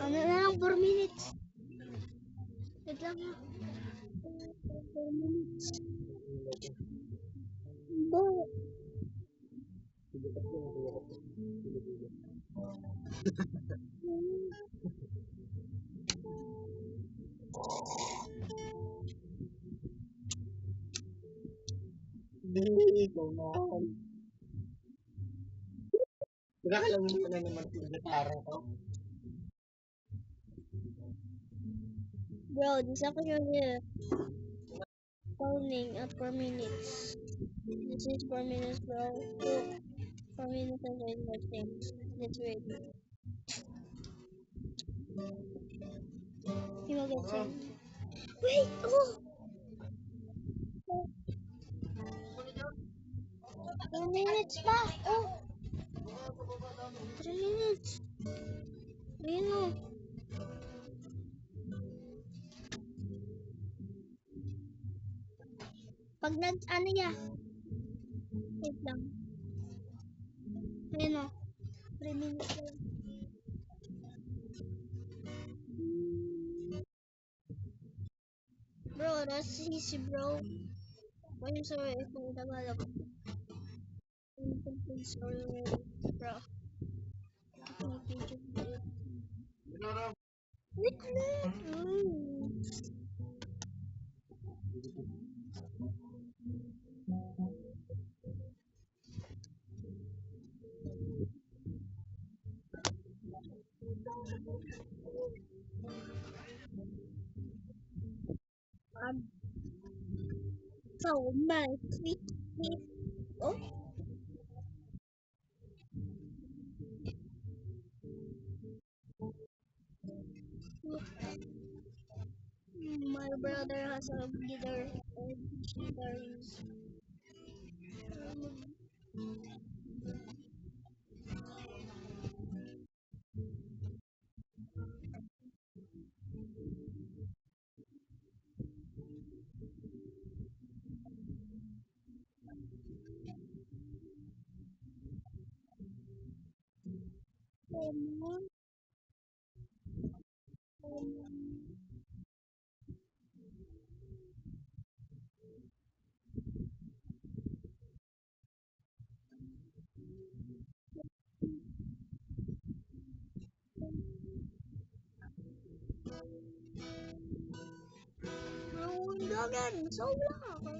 Ano na lang, 4 minutes. Wait lang ha. 4 minutes. Ba? Hindi, ikaw na. Nakakalaman mo na naman sa gitara ko. Bro, this actually counting at 4 minutes. This is 4 minutes, bro. Look, 4 minutes and 25 things. Let's wait. You will get some. Wait! Oh! 4 minutes pa! Oh! 3 minutes! Ayun o. Pag ano ya? Wait lang. Ayun o. 3 minutes lang. Bro, that's easy, bro. Why you sorry if I Tagalog? Sorry, bro. Wait lang. So, my sweet. Oh. My brother has a guitar and guitar is Logan, so lang.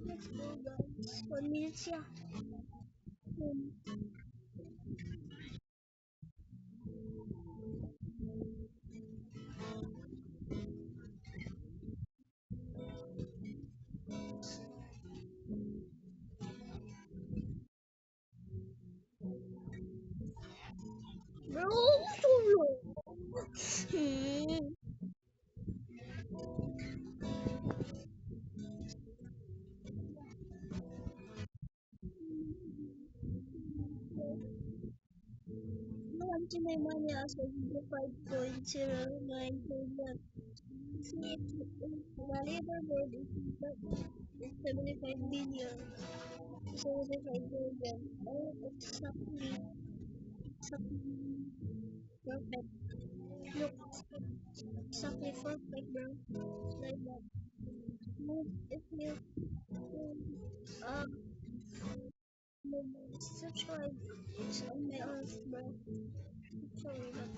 Let's go, guys. 1 minute siya. Bro, so long. To my money as of 5.09%. See, the leaderboard is 75 billion. 75 billion. Oh, exactly. Perfect. Look, exactly perfect, bro. Like that. Move if you subscribe on my earth, bro. Sorry, but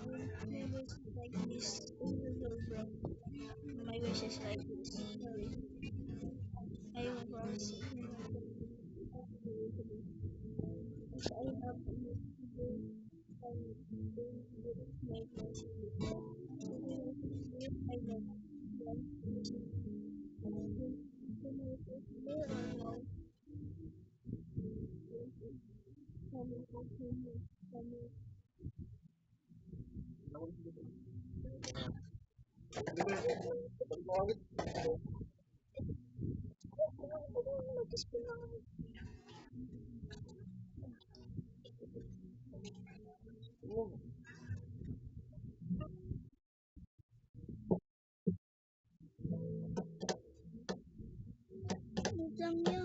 my wish is like this. Bro. My wish is like this. Sorry. I will promise you. I have to do my wish. I know. Macam ya.